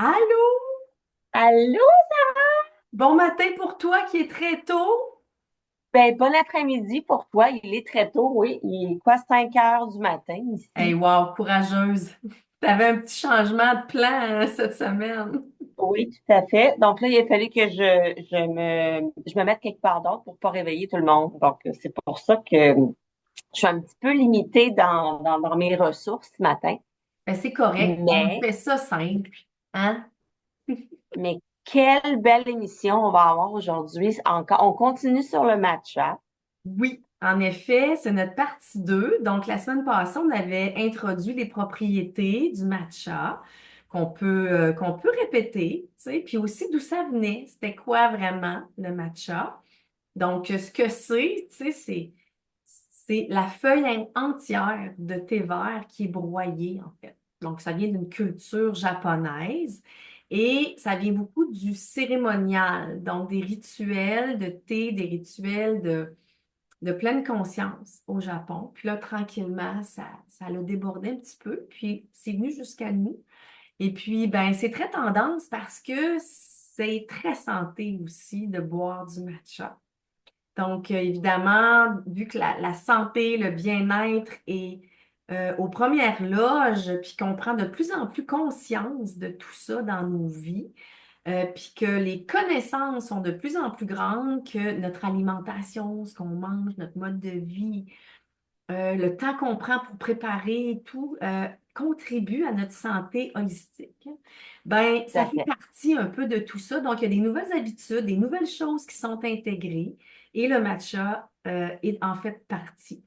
Allô? Allô? Bon matin pour toi qui est très tôt. Ben, bon après-midi pour toi. Il est très tôt, oui. Il est quoi, 5 heures du matin Hey, ici? wow, courageuse. T'avais un petit changement de plan cette semaine. Oui, tout à fait. Donc là, il a fallu que je me mette quelque part d'autre pour pas réveiller tout le monde. Donc, c'est pour ça que je suis un petit peu limitée dans mes ressources ce matin. Ben, c'est correct, on Mais, fait ça simple. Hein? mais quelle belle émission on va avoir aujourd'hui. Encore, on continue sur le matcha. Oui, en effet, c'est notre partie 2. Donc, la semaine passée, on avait introduit les propriétés du matcha qu'on peut répéter, tu sais, puis aussi d'où ça venait. C'était quoi vraiment le matcha? Donc, ce que c'est, tu sais, c'est la feuille entière de thé vert qui est broyée, en fait. Donc, ça vient d'une culture japonaise et ça vient beaucoup du cérémonial, donc des rituels de thé, des rituels de pleine conscience au Japon. Puis là, tranquillement, ça l'a débordé un petit peu, puis c'est venu jusqu'à nous. Et puis, ben, c'est très tendance parce que c'est très santé aussi de boire du matcha. Donc, évidemment, vu que la santé, le bien-être est aux premières loges, puis qu'on prend de plus en plus conscience de tout ça dans nos vies, puis que les connaissances sont de plus en plus grandes, que notre alimentation, ce qu'on mange, notre mode de vie, le temps qu'on prend pour préparer et tout, contribue à notre santé holistique. Ben, Tout ça à fait fait. partie un peu de tout ça. Donc, il y a des nouvelles habitudes, des nouvelles choses qui sont intégrées et le matcha, est en fait partie.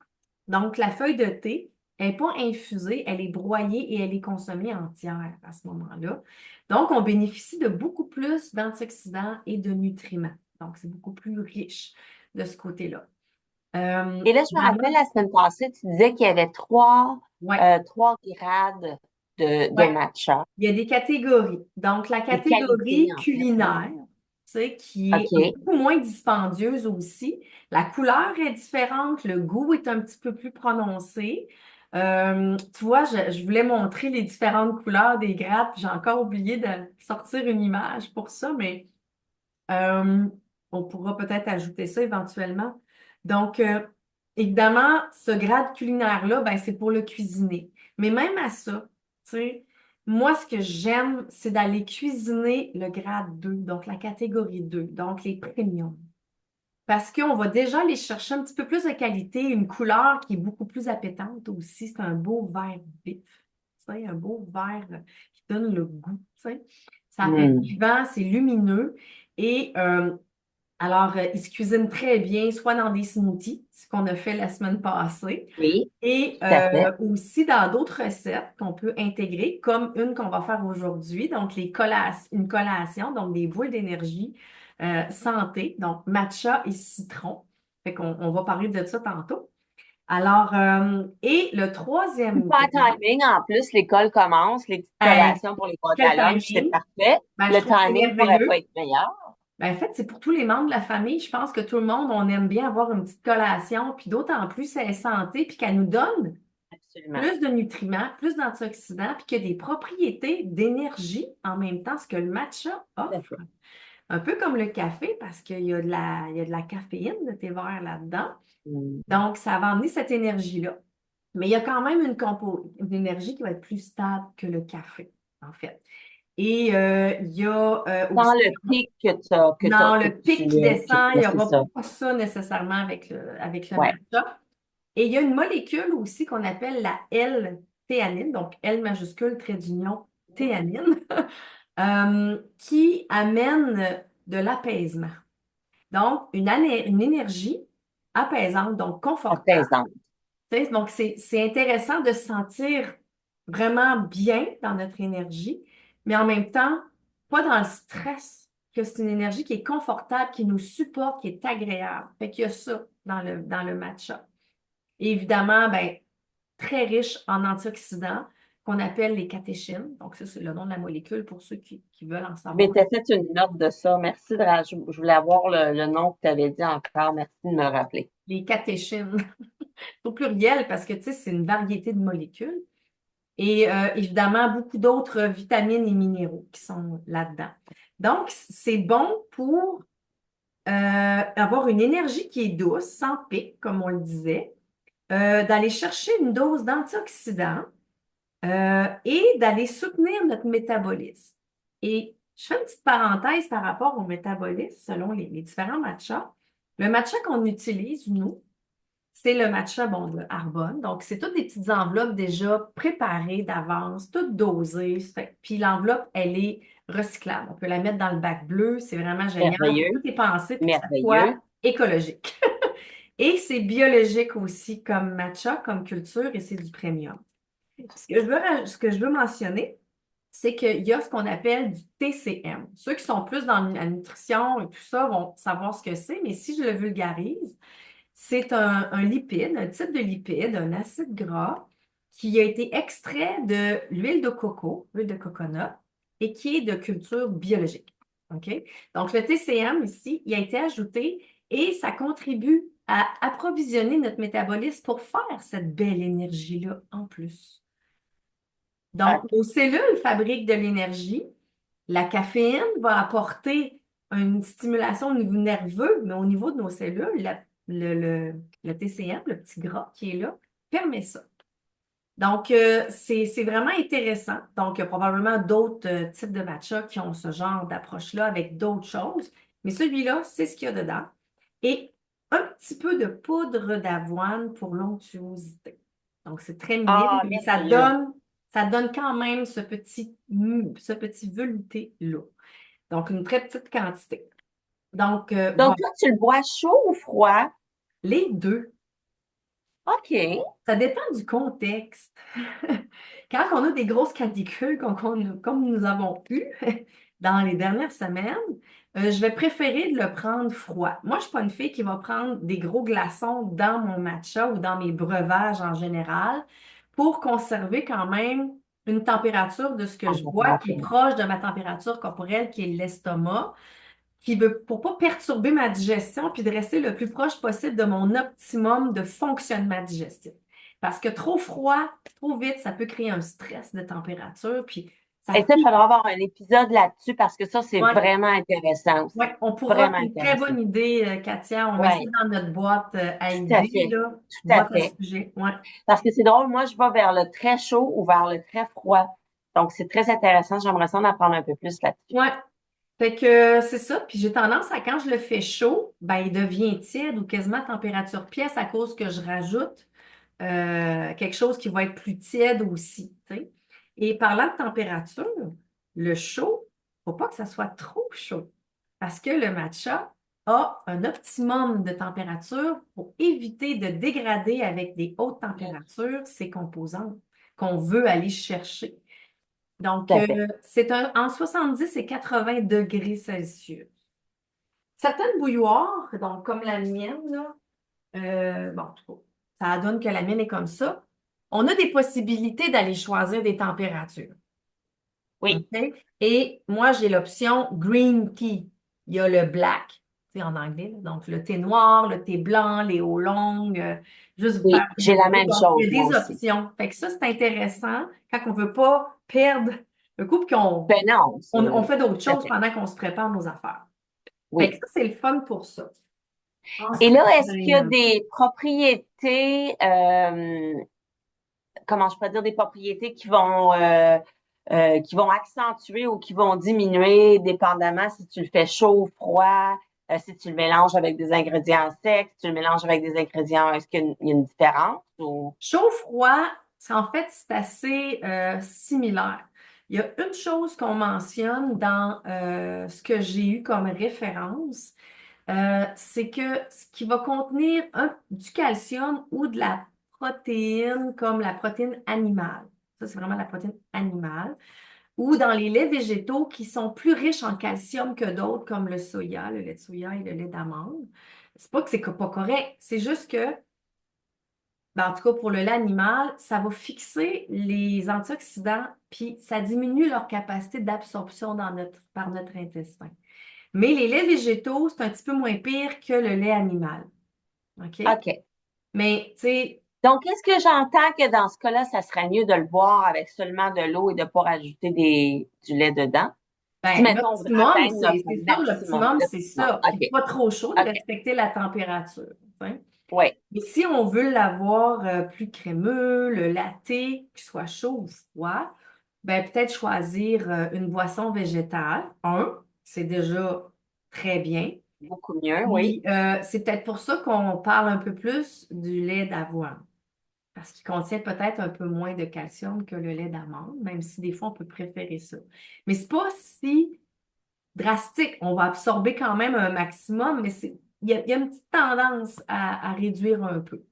Donc, la feuille de thé n'est pas infusée, elle est broyée et elle est consommée entière à ce moment-là. Donc, on bénéficie de beaucoup plus d'antioxydants et de nutriments. Donc, c'est beaucoup plus riche de ce côté-là. Et là, je me rappelle Évidemment, la semaine passée, tu disais qu'il y avait ouais. trois grades de Ouais, matcha, il y a des catégories. Donc, la des qualités, catégorie en fait, là. culinaire, tu sais, qui est OK. beaucoup moins dispendieuse aussi. La couleur est différente, le goût est un petit peu plus prononcé. Tu vois, je voulais montrer les différentes couleurs des grappes. J'ai encore oublié de sortir une image pour ça, mais euh, on pourra peut-être ajouter ça éventuellement. Donc, évidemment, ce grade culinaire-là, ben, c'est pour le cuisiner. Mais même à ça, tu sais, moi, ce que j'aime, c'est d'aller cuisiner le grade 2, donc la catégorie 2, donc les premiums. Parce qu'on va déjà aller chercher un petit peu plus de qualité, une couleur qui est beaucoup plus appétante aussi. C'est un beau vert vif, tu sais, un beau vert qui donne le goût, tu sais. Ça fait Hmm. vivant, c'est lumineux. Et alors, il se cuisine très bien, soit dans des smoothies, ce qu'on a fait la semaine passée, Oui, et tout à fait. aussi dans d'autres recettes qu'on peut intégrer, comme une qu'on va faire aujourd'hui, donc une collation, donc des boules d'énergie santé, donc matcha et citron. Fait qu'on va parler de ça tantôt. Alors, et le troisième Super grade, timing. En plus, l'école commence, les petites hey, collations pour les boîtes quel à lunch, c'est timing! parfait. Ben, je Le trouve que c'est timing pourrait pas merveilleux. être meilleur. Ben, en fait, c'est pour tous les membres de la famille. Je pense que tout le monde, on aime bien avoir une petite collation, puis d'autant plus c'est santé, puis qu'elle nous donne Absolument. plus de nutriments, plus d'antioxydants, puis qu'il y a des propriétés d'énergie en même temps, ce que le matcha Tout à offre. fait. Un peu comme le café, parce il y a de la caféine de thé vert là-dedans. Hmm. Donc, ça va emmener cette énergie-là. Mais il y a quand même une énergie qui va être plus stable que le café, en fait. Et il y a Dans aussi le pic dans le pic qui descend, il ouais, n'y c'est aura ça. pas ça nécessairement avec le Ouais. matcha. Et il y a une molécule aussi qu'on appelle la L-théanine, donc L majuscule, trait d'union, théanine, qui amène de l'apaisement. Donc, une énergie apaisante, donc confortable. Apaisante. Tu sais, donc, c'est intéressant de se sentir vraiment bien dans notre énergie, mais en même temps, pas dans le stress, que c'est une énergie qui est confortable, qui nous supporte, qui est agréable. Fait qu'il y a ça dans le matcha. Et évidemment, ben, très riche en antioxydants qu'on appelle les catéchines. Donc, ça, c'est le nom de la molécule pour ceux qui veulent en Je savoir. m'étais fait une note de ça. Merci je voulais avoir le nom que tu avais dit encore. Merci de me le rappeler. Les catéchines, au pluriel, parce que, tu sais, c'est une variété de molécules. et évidemment beaucoup d'autres vitamines et minéraux qui sont là-dedans. Donc, c'est bon pour avoir une énergie qui est douce, sans pic, comme on le disait, d'aller chercher une dose d'antioxydants et d'aller soutenir notre métabolisme. Et je fais une petite parenthèse par rapport au métabolisme selon les différents matchas. Le matcha qu'on utilise, nous, c'est le matcha, bon, de Arbonne. Donc, c'est toutes des petites enveloppes déjà préparées d'avance, toutes dosées. Puis l'enveloppe, elle est recyclable. On peut la mettre dans le bac bleu. C'est vraiment génial. Tout Merveilleux, est pensé pour que ça soit merveilleux. écologique. Et c'est biologique aussi comme matcha, comme culture, et c'est du premium. Ce que je veux mentionner, c'est qu'il y a ce qu'on appelle du TCM. Ceux qui sont plus dans la nutrition et tout ça vont savoir ce que c'est, mais si je le vulgarise, c'est un lipide, un type de lipide, un acide gras qui a été extrait de l'huile de coco, l'huile de coconut, et qui est de culture biologique. OK? Donc, le TCM ici, il a été ajouté et ça contribue à approvisionner notre métabolisme pour faire cette belle énergie-là en plus. Donc, OK. nos cellules fabriquent de l'énergie. La caféine va apporter une stimulation au niveau nerveux, mais au niveau de nos cellules, le TCM, le petit gras qui est là, permet ça. Donc, c'est vraiment intéressant. Donc, il y a probablement d'autres types de matcha qui ont ce genre d'approche-là avec d'autres choses, mais celui-là, c'est ce qu'il y a dedans. Et un petit peu de poudre d'avoine pour l'onctuosité. Donc, c'est très minime, Ah, mais merveilleux. ça donne quand même ce petit velouté-là. Donc, une très petite quantité. Donc, Donc voilà, là, tu le bois chaud ou froid? les deux. OK. Ça dépend du contexte. Quand on a des grosses canicules comme nous avons eu dans les dernières semaines, je vais préférer de le prendre froid. Moi, je ne suis pas une fille qui va prendre des gros glaçons dans mon matcha ou dans mes breuvages en général pour conserver quand même une température de ce que En je bois qui est température. proche de ma température corporelle, qui est l'estomac, qui veut, pour pas perturber ma digestion, puis de rester le plus proche possible de mon optimum de fonctionnement digestif. Parce que trop froid, trop vite, ça peut créer un stress de température, puis ça Et ça, il peut... faudra avoir un épisode là-dessus parce que ça, c'est Ouais, vraiment intéressant aussi. ouais, on pourra, Vraiment c'est une très intéressant. bonne idée, Katia. On met ça Oui, dans notre boîte à tout à idées, fait. là, Tout à boîte à fait. sujets. Ouais. Parce que c'est drôle, moi, je vais vers le très chaud ou vers le très froid. Donc, c'est très intéressant. J'aimerais ça en apprendre un peu plus là-dessus. Ouais. Fait que c'est ça. Puis j'ai tendance à, quand je le fais chaud, ben, il devient tiède ou quasiment à température pièce à cause que je rajoute quelque chose qui va être plus tiède aussi, tu sais. Et parlant de température, le chaud, faut pas que ça soit trop chaud parce que le matcha a un optimum de température pour éviter de dégrader avec des hautes températures ses composants qu'on veut aller chercher. Donc, Tout à fait. c'est en 70 et 80 degrés Celsius. Certaines bouilloires, donc comme la mienne, là, bon, en tout cas, ça donne que la mienne est comme ça. On a des possibilités d'aller choisir des températures. Oui. OK? Et moi, j'ai l'option green tea. Il y a le black, c'est en anglais, là. Donc le thé noir, le thé blanc, les hauts longues, juste vous faire Oui, j'ai une la idée. même Donc, il chose, y a moi des aussi. options. Fait que ça, c'est intéressant quand on ne veut pas perdre le coup, puis Ben non, on fait d'autres tout à choses fait. pendant qu'on se prépare nos affaires. Fait que Oui. ça, c'est le fun pour ça. Et Ensuite, là, est-ce qu'il y a ben, des propriétés, comment je pourrais dire, des propriétés qui vont accentuer ou qui vont diminuer, dépendamment si tu le fais chaud ou froid, si tu le mélanges avec des ingrédients secs, si tu le mélanges avec des ingrédients, est-ce qu'il y a une différence ou? chaud-froid, en fait, c'est assez similaire. Il y a une chose qu'on mentionne dans ce que j'ai eu comme référence, c'est que ce qui va contenir du calcium ou de la protéine, comme la protéine animale, ça c'est vraiment la protéine animale, ou dans les laits végétaux qui sont plus riches en calcium que d'autres, comme le soya, le lait de soya et le lait d'amande. C'est pas que c'est pas correct, c'est juste que ben, en tout cas, pour le lait animal, ça va fixer les antioxydants, puis ça diminue leur capacité d'absorption par notre intestin. Mais les laits végétaux, c'est un petit peu moins pire que le lait animal. OK? OK. Mais, tu sais, Donc, est-ce que j'entends que dans ce cas-là, ça serait mieux de le boire avec seulement de l'eau et de ne pas rajouter du lait dedans? Si, Ben, mettons, on voudrait l'optimum, atteindre c'est notre ça, maximum. l'optimum, c'est Maximum. ça. Puis OK. pas trop chaud, de OK. respecter la température. Hein. Oui. Mais si on veut l'avoir plus crémeux, le latte, qu'il soit chaud ou froid, ben peut-être choisir une boisson végétale. C'est déjà très bien. Beaucoup mieux, oui. Puis c'est peut-être pour ça qu'on parle un peu plus du lait d'avoine. Parce qu'il contient peut-être un peu moins de calcium que le lait d'amande, même si des fois on peut préférer ça. Mais c'est pas si drastique. On va absorber quand même un maximum, mais il y a une petite tendance à réduire un peu.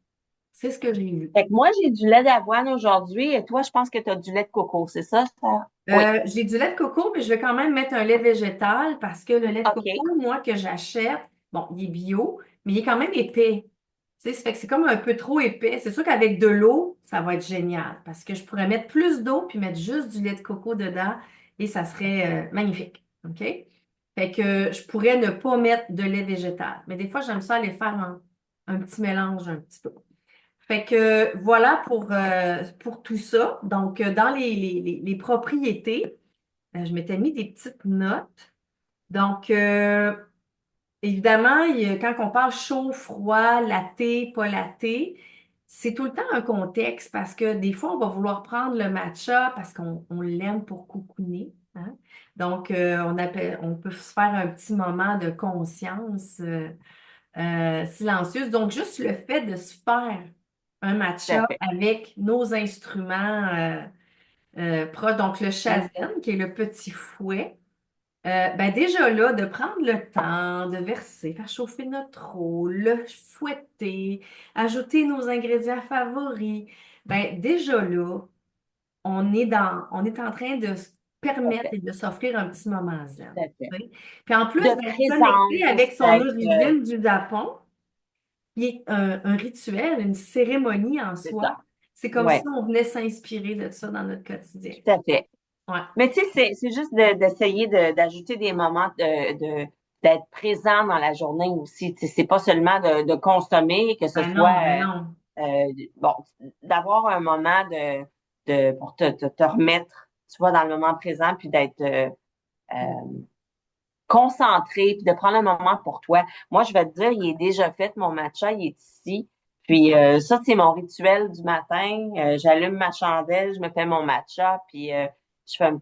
C'est ce que j'ai vu. Fait que moi, j'ai du lait d'avoine aujourd'hui et toi, je pense que tu as du lait de coco, c'est ça, ça? Oui. J'ai du lait de coco, mais je vais quand même mettre un lait végétal parce que le lait de OK. coco, moi, que j'achète, bon, il est bio, mais il est quand même épais. Tu sais, ça fait que c'est comme un peu trop épais. C'est sûr qu'avec de l'eau, ça va être génial parce que je pourrais mettre plus d'eau puis mettre juste du lait de coco dedans et ça serait magnifique. OK? Fait que je pourrais ne pas mettre de lait végétal. Mais des fois, j'aime ça aller faire un petit mélange un petit peu. Fait que voilà pour tout ça. Donc, dans les propriétés, je m'étais mis des petites notes. Donc, évidemment, quand on parle chaud, froid, latte, pas latte, c'est tout le temps un contexte parce que des fois, on va vouloir prendre le matcha parce qu'on l'aime pour cocooner. Hein. Donc, on peut se faire un petit moment de conscience silencieuse. Donc, juste le fait de se faire un Tout à matcha fait. avec nos instruments proches, donc le Mm. shazen, qui est le petit fouet. Ben déjà là, de prendre le temps de verser, faire chauffer notre eau, le fouetter, ajouter nos ingrédients favoris, ben déjà là, on est en train de se Tout à permettre fait. et de s'offrir un petit moment zen. Tout à fait. Tu sais. Puis en plus De d'être connecté présence avec aussi, son d'être, origine du Japon, qui est un rituel, une cérémonie en c'est ça. soi, c'est comme si Ouais, on venait s'inspirer de ça dans notre quotidien. tout à fait. Ouais. Mais tu sais, c'est juste d'essayer d'ajouter des moments d'être présent dans la journée aussi. Tu sais, c'est pas seulement de consommer, que ce Ben non, ben soit non. bon, d'avoir un moment pour te remettre, tu vois, dans le moment présent, puis d'être concentré, puis de prendre un moment pour toi. Moi, je vais te dire, il est déjà fait, mon matcha, il est ici. Puis ça, c'est mon rituel du matin. J'allume ma chandelle, je me fais mon matcha, puis je fais une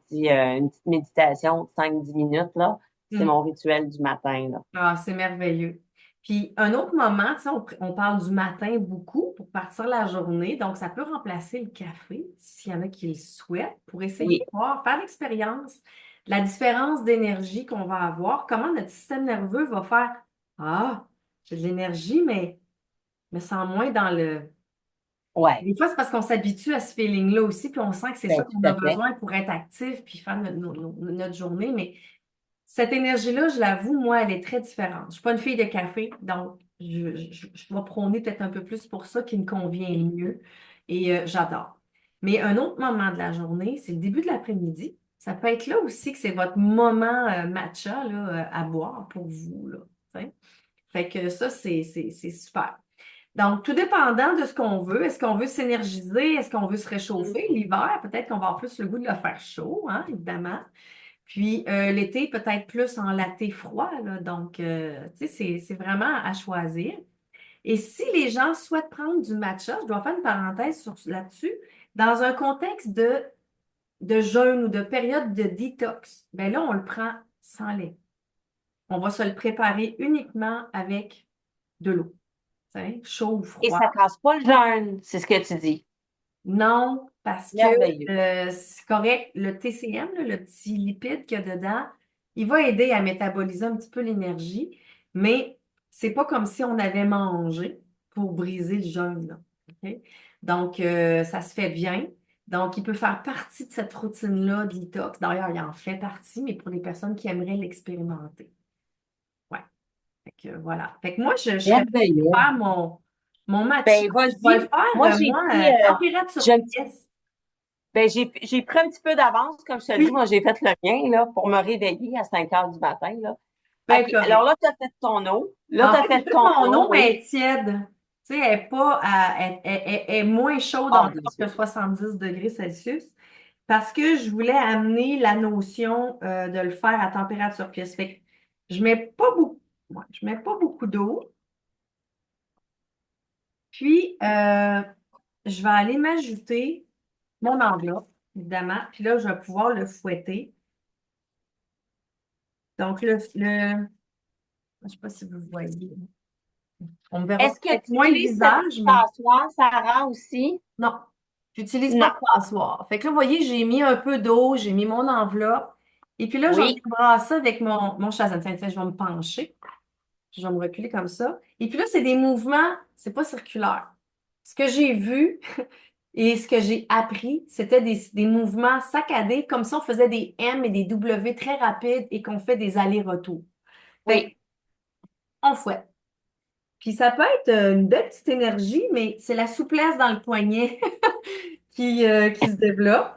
petite méditation de 5-10 minutes, là. C'est Hmm. mon rituel du matin, là. Ah, c'est merveilleux. Puis un autre moment, tu sais, on parle du matin beaucoup pour partir la journée, donc ça peut remplacer le café s'il y en a qui le souhaitent pour essayer Oui, de voir, faire l'expérience, la différence d'énergie qu'on va avoir, comment notre système nerveux va faire Ah, j'ai de l'énergie, mais me sens moins dans le. ouais, Des fois, c'est parce qu'on s'habitue à ce feeling-là aussi, puis on sent que c'est ça ben, qu'on tout a à fait. besoin pour être actif puis faire notre journée. Mais cette énergie-là, je l'avoue, moi, elle est très différente. Je ne suis pas une fille de café, donc je vais prôner peut-être un peu plus pour ça qui me convient le mieux. Et j'adore. Mais un autre moment de la journée, c'est le début de l'après-midi. Ça peut être là aussi que c'est votre moment matcha là, à boire pour vous. Là, tu sais. Fait que ça, c'est super. Donc, tout dépendant de ce qu'on veut, est-ce qu'on veut s'énergiser, est-ce qu'on veut se réchauffer? Mm. L'hiver, peut-être qu'on va avoir plus le goût de le faire chaud, hein, évidemment. Puis l'été, peut-être plus en latte froid, là. Donc, tu sais, c'est vraiment à choisir. Et si les gens souhaitent prendre du matcha, je dois faire une parenthèse là-dessus, dans un contexte de jeûne ou de période de détox, ben là, on le prend sans lait. On va se le préparer uniquement avec de l'eau, tu sais, chaud ou Et froid. ça casse pas le jeûne, c'est ce que tu dis. Non, parce que Merveilleux. c'est correct. Le TCM, là, le petit lipide qu'il y a dedans, il va aider à métaboliser un petit peu l'énergie, mais c'est pas comme si on avait mangé pour briser le jeûne, là. OK? Donc, ça se fait bien. Donc, il peut faire partie de cette routine-là de détox. D'ailleurs, il en fait partie, mais pour les personnes qui aimeraient l'expérimenter. Ouais. Fait que voilà. Fait que moi, je serais prête Merveilleux. à faire mon match. Ben, Je vais le vas-y. Moi, faire, j'ai moi, pris, température j'ai pièce. j'ai pris un petit peu d'avance, comme je te le dis. Oui, Moi, j'ai fait le mien, là, pour me réveiller à 5 heures du matin, là. bien OK. Alors correct. là, tu as fait ton eau. Là, tu En as fait, j'ai fait fait ton mon eau, eau, oui. mais tiède. Tu Tu sais, elle est pas elle est moins chaude Oh, encore que désolé. 70 degrés Celsius parce que je voulais amener la notion de le faire à température pièce. Fait que je mets pas beaucoup, ouais, je mets pas beaucoup d'eau. Puis, je vais aller m'ajouter mon enveloppe, évidemment. Puis là, je vais pouvoir le fouetter. Donc, je ne sais pas si vous voyez. On ne verra Est-ce que peut-être tu moins le utilises ta petite visage, mais passoire, Sarah, aussi? non, j'utilise pas de Non. passoire. Fait que là, vous voyez, j'ai mis un peu d'eau, j'ai mis mon enveloppe. Et puis là, je vais Oui, me brasser avec mon chasen. Tiens, tiens, je vais me pencher. Je vais me reculer comme ça. Et puis là, c'est des mouvements, c'est pas circulaire. Ce que j'ai vu et ce que j'ai appris, c'était des mouvements saccadés, comme si on faisait des M et des W très rapides et qu'on fait des allers-retours. Fait oui. qu'on fouette. Puis ça peut être une belle petite énergie, mais c'est la souplesse dans le poignet qui se développe.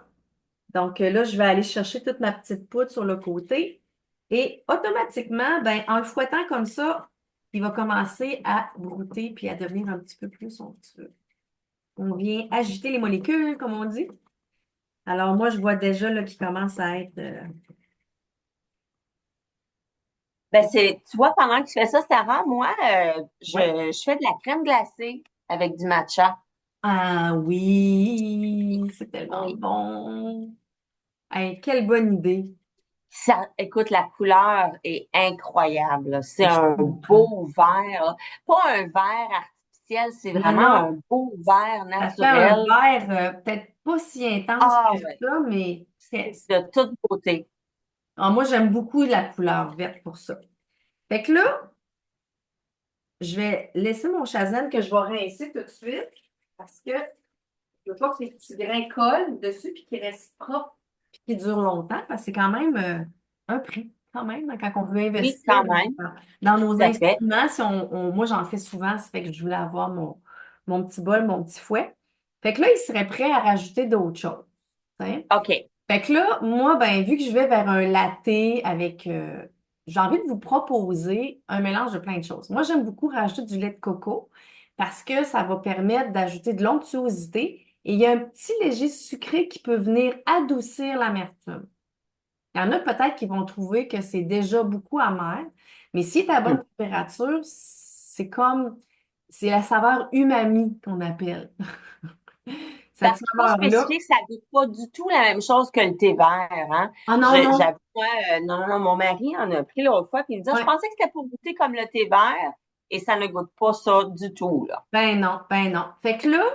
Donc là, je vais aller chercher toute ma petite poudre sur le côté. Et automatiquement, ben, en le fouettant comme ça, il va commencer à brouter puis à devenir un petit peu plus somptueux. On vient agiter les molécules, comme on dit. Alors moi, je vois déjà là qu'il commence à être... Ben, tu vois, pendant que tu fais ça, Sarah, moi, Ouais. je fais de la crème glacée avec du matcha. Ah oui, c'est tellement Oui. bon. Hey, quelle bonne idée. Écoute, la couleur est incroyable, là. C'est Je un comprends. beau vert, là. Pas un vert artificiel, c'est Non, vraiment non, un beau vert ça fait un naturel. vert peut-être pas si intense Ah que ouais, ça, mais c'est de toute beauté. moi j'aime beaucoup la couleur verte pour ça. Fait que là, je vais laisser mon chazan que je vais rincer tout de suite parce que je veux pas que les petits grains collent dessus puis qu'ils restent propres puis qu'ils durent longtemps parce que c'est quand même un prix, quand même, hein, quand on veut Oui, investir quand même, dans nos tout à fait. instruments. Si moi, j'en fais souvent, ça fait que je voulais avoir mon petit bol, mon petit fouet. Fait que là, il serait prêt à rajouter d'autres choses. Hein. OK. Fait que là, moi, ben, vu que je vais vers un latte avec, j'ai envie de vous proposer un mélange de plein de choses. Moi, j'aime beaucoup rajouter du lait de coco parce que ça va permettre d'ajouter de l'onctuosité et il y a un petit léger sucré qui peut venir adoucir l'amertume. Il y en a peut-être qui vont trouver que c'est déjà beaucoup amer, mais s'il est à bonne Hmm. température, c'est la saveur umami qu'on appelle. Cette Parce qu'il faut saveur-là. spécifier que ça ne goûte pas du tout la même chose que le thé vert, hein. Ah non, non. J'avoue, moi, non, non, non, mon mari en a pris l'autre fois, puis il me dit, ah, je Ouais. pensais que c'était pour goûter comme le thé vert, et ça ne goûte pas ça du tout, là. Ben non, ben non. Fait que là,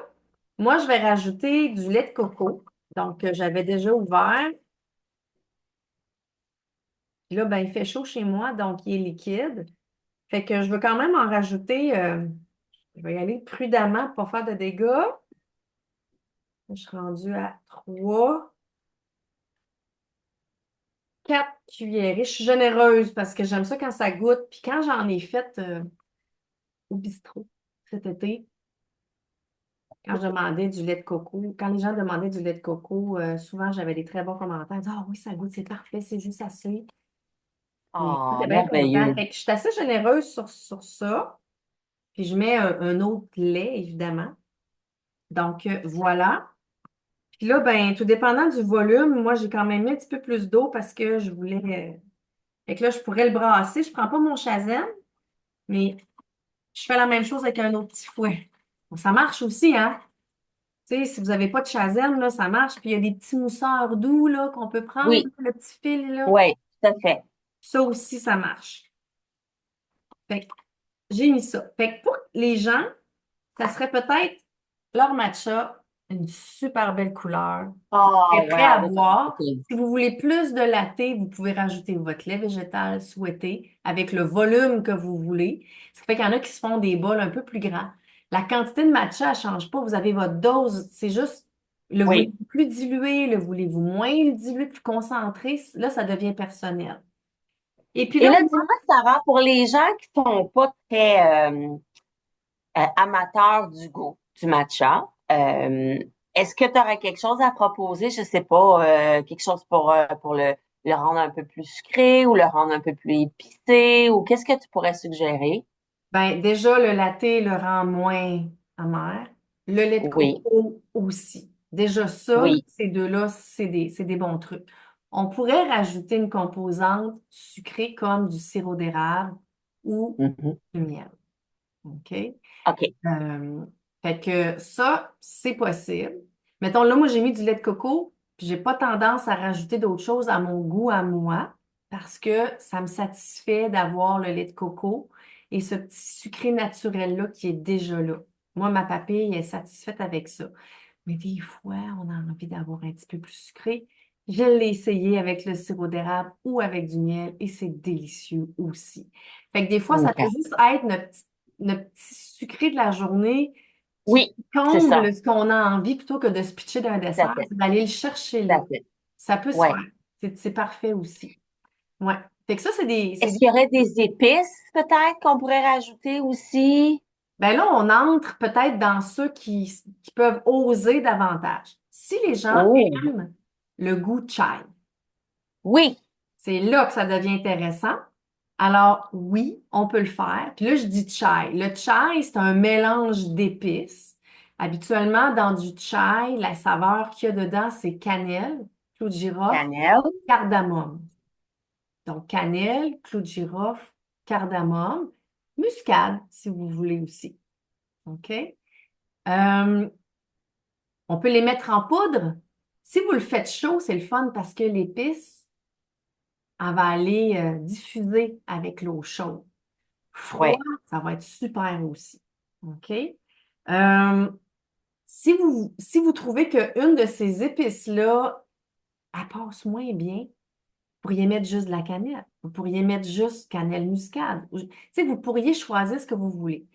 moi, je vais rajouter du lait de coco. Donc, j'avais déjà ouvert. Puis là, ben, il fait chaud chez moi, donc il est liquide. Fait que je veux quand même en rajouter. Je vais y aller prudemment pour pas faire de dégâts. Je suis rendue à 3, 4 cuillerées. Je suis généreuse parce que j'aime ça quand ça goûte. Puis quand j'en ai fait au bistrot cet été, quand je demandais du lait de coco, quand les gens demandaient du lait de coco, souvent j'avais des très bons commentaires. Ils disaient, ah oui, ça goûte, c'est parfait, c'est juste assez. Et Ah, j'étais bien contente. merveilleux. Fait que je suis assez généreuse sur ça. Puis je mets un autre lait, évidemment. Donc voilà. Puis là, ben, tout dépendant du volume, moi j'ai quand même mis un petit peu plus d'eau parce que je voulais. Fait que là, je pourrais le brasser. Je prends pas mon Shazam, mais je fais la même chose avec un autre petit fouet. Bon, ça marche aussi, hein? Tu sais, si vous n'avez pas de Shazam, là, ça marche. Puis il y a des petits mousseurs doux là, qu'on peut prendre, Oui, le petit fil, là. oui, tout à fait. Ça aussi, ça marche. Fait que j'ai mis ça. Fait que pour les gens, ça serait peut-être leur matcha, une super belle couleur. Ah, Est prêt à wow, boire. OK. Si vous voulez plus de latte, vous pouvez rajouter votre lait végétal souhaité avec le volume que vous voulez. Ce qui fait qu'il y en a qui se font des bols un peu plus grands. La quantité de matcha, elle ne change pas. Vous avez votre dose. C'est juste, le Oui. voulez-vous plus dilué, le voulez-vous moins dilué, plus concentré? Là, ça devient personnel. Et puis Et là, là, moi, dis-moi, Sarah, pour les gens qui sont pas très amateurs du goût du matcha, est-ce que tu aurais quelque chose à proposer? Je sais pas, quelque chose pour le rendre un peu plus sucré ou le rendre un peu plus épicé ou qu'est-ce que tu pourrais suggérer? ben, déjà, le latte le rend moins amer. Le lait de Oui, coco aussi. Déjà ça, là, oui. ces deux-là, c'est des bons trucs. On pourrait rajouter une composante sucrée comme du sirop d'érable ou Mhm. du miel. OK? OK. Euh, fait que ça, c'est possible. Mettons, là, moi, j'ai mis du lait de coco, puis j'ai pas tendance à rajouter d'autres choses à mon goût à moi, parce que ça me satisfait d'avoir le lait de coco et ce petit sucré naturel-là qui est déjà là. Moi, ma papille est satisfaite avec ça. Mais des fois, on a envie d'avoir un petit peu plus sucré. Je l'ai essayé avec le sirop d'érable ou avec du miel et c'est délicieux aussi. Fait que des fois, ça peut OK. juste être notre petit sucré de la journée qui Oui, c'est ça. comble ce qu'on a envie plutôt que de se pitcher d'un Tout à dessert, fait. c'est d'aller le chercher Tout là. à fait. Ça peut se faire. Ouais. C'est parfait aussi. Ouais. Fait que ça, c'est des, c'est Est-ce des- qu'il y aurait des épices, peut-être, qu'on pourrait rajouter aussi? Ben là, on entre peut-être dans ceux qui peuvent oser davantage. Si les gens Oh, aiment le goût chai, oui. c'est là que ça devient intéressant. Alors, oui, on peut le faire. Puis là, je dis chai. Le chai, c'est un mélange d'épices. Habituellement, dans du chai, la saveur qu'il y a dedans, c'est cannelle, clou de girofle, Cannelle. cardamome. Donc, cannelle, clou de girofle, cardamome, muscade, si vous voulez aussi. OK? Euh, on peut les mettre en poudre. Si vous le faites chaud, c'est le fun parce que l'épice, elle va aller diffuser avec l'eau chaude. Froid, Ouais, ça va être super aussi. OK? Euh, si vous trouvez qu'une de ces épices-là, elle passe moins bien, vous pourriez mettre juste de la cannelle. Vous pourriez mettre juste cannelle muscade. Tu sais, vous pourriez choisir ce que vous voulez.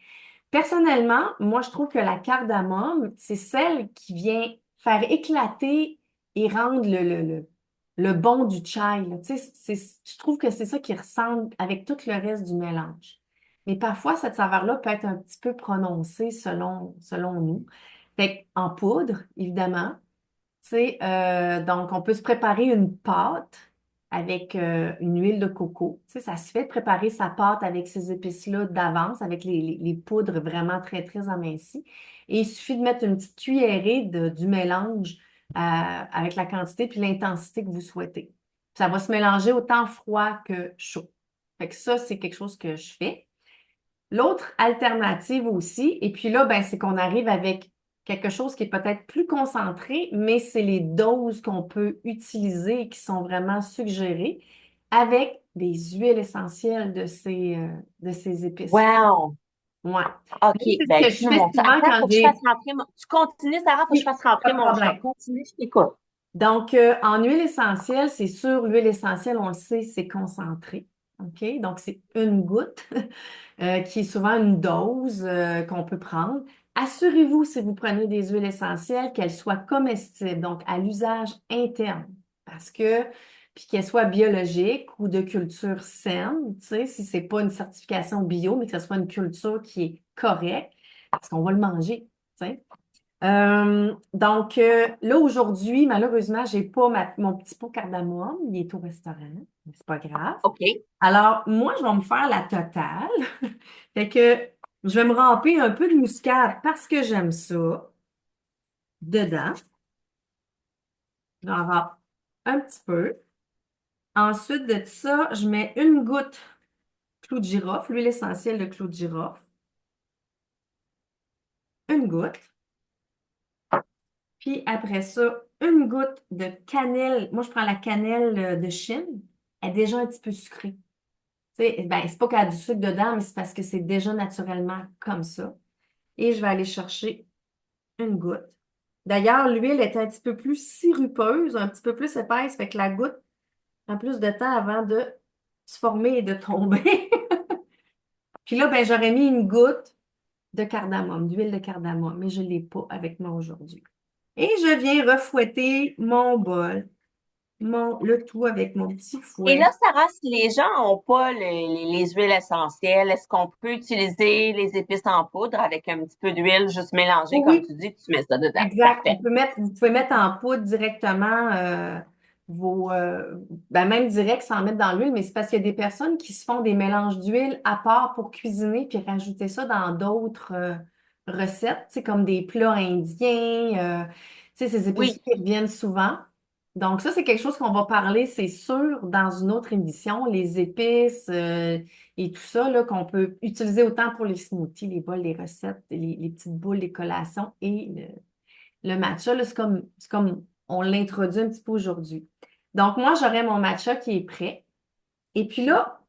Personnellement, moi, je trouve que la cardamome, c'est celle qui vient faire éclater et rendre le bon du chai, là. Tu sais, je trouve que c'est ça qui ressemble avec tout le reste du mélange. Mais parfois, cette saveur-là peut être un petit peu prononcée selon nous. Fait en poudre, évidemment. Tu sais, donc, on peut se préparer une pâte avec une huile de coco. Tu sais, ça se fait de préparer sa pâte avec ces épices-là d'avance, avec les poudres vraiment très, très amincies. Et il suffit de mettre une petite cuillerée du mélange avec la quantité puis l'intensité que vous souhaitez. Ça va se mélanger autant froid que chaud. Fait que ça, c'est quelque chose que je fais. L'autre alternative aussi, et puis là, ben, c'est qu'on arrive avec quelque chose qui est peut-être plus concentré, mais c'est les doses qu'on peut utiliser et qui sont vraiment suggérées avec des huiles essentielles de ces épices. Wow. Ouais. OK. Moi, c'est ce Ben, que je tu me fais montres ça. souvent Attends, quand faut que je fasse j'ai... rentrer mon... Tu continues, Sarah, faut que je Oui, fasse pas rentrer de mon chat. problème. Continue, je t'écoute. Donc, en huile essentielle, c'est sûr, l'huile essentielle, on le sait, c'est concentré. OK? Donc, c'est une goutte, qui est souvent une dose qu'on peut prendre. Assurez-vous, si vous prenez des huiles essentielles, qu'elles soient comestibles, donc à l'usage interne. Parce que, puis qu'elles soient biologiques ou de culture saine, tu sais, si c'est pas une certification bio, mais que ce soit une culture qui est correcte, parce qu'on va le manger, tu sais. Donc, là, aujourd'hui, malheureusement, j'ai pas mon petit pot cardamome. Il est au restaurant, mais c'est pas grave. OK. Alors, moi, je vais me faire la totale. Fait que je vais me ramper un peu de muscade parce que j'aime ça dedans. J'en râpe un petit peu. Ensuite de ça, je mets une goutte clou de girofle, l'huile essentielle de clou de girofle. Une goutte. Puis après ça, une goutte de cannelle. Moi, je prends la cannelle de Chine. Elle est déjà un petit peu sucrée. Tu sais, ben, c'est pas qu'elle a du sucre dedans, mais c'est parce que c'est déjà naturellement comme ça. Et je vais aller chercher une goutte. D'ailleurs, l'huile est un petit peu plus sirupeuse, un petit peu plus épaisse, fait que la goutte prend plus de temps avant de se former et de tomber. Puis là, ben, j'aurais mis une goutte de cardamome, d'huile de cardamome, mais je ne l'ai pas avec moi aujourd'hui. Et je viens refouetter mon bol, le tout avec mon petit Et fouet. là, Sarah, si les gens n'ont pas les huiles essentielles, est-ce qu'on peut utiliser les épices en poudre avec un petit peu d'huile juste mélangée, comme Oui, tu dis, tu mets ça dedans? exact. Parfait. Vous pouvez mettre en poudre directement vos. Ben même direct sans mettre dans l'huile, mais c'est parce qu'il y a des personnes qui se font des mélanges d'huile à part pour cuisiner puis rajouter ça dans recettes, c'est comme des plats indiens, tu sais, ces épices Oui, qui reviennent souvent. Donc ça, c'est quelque chose qu'on va parler, c'est sûr, dans une autre émission, les épices et tout ça, là, qu'on peut utiliser autant pour les smoothies, les bols, les recettes, les petites boules, les collations et le matcha, là, c'est comme on l'introduit un petit peu aujourd'hui. Donc moi, j'aurai mon matcha qui est prêt. Et puis là,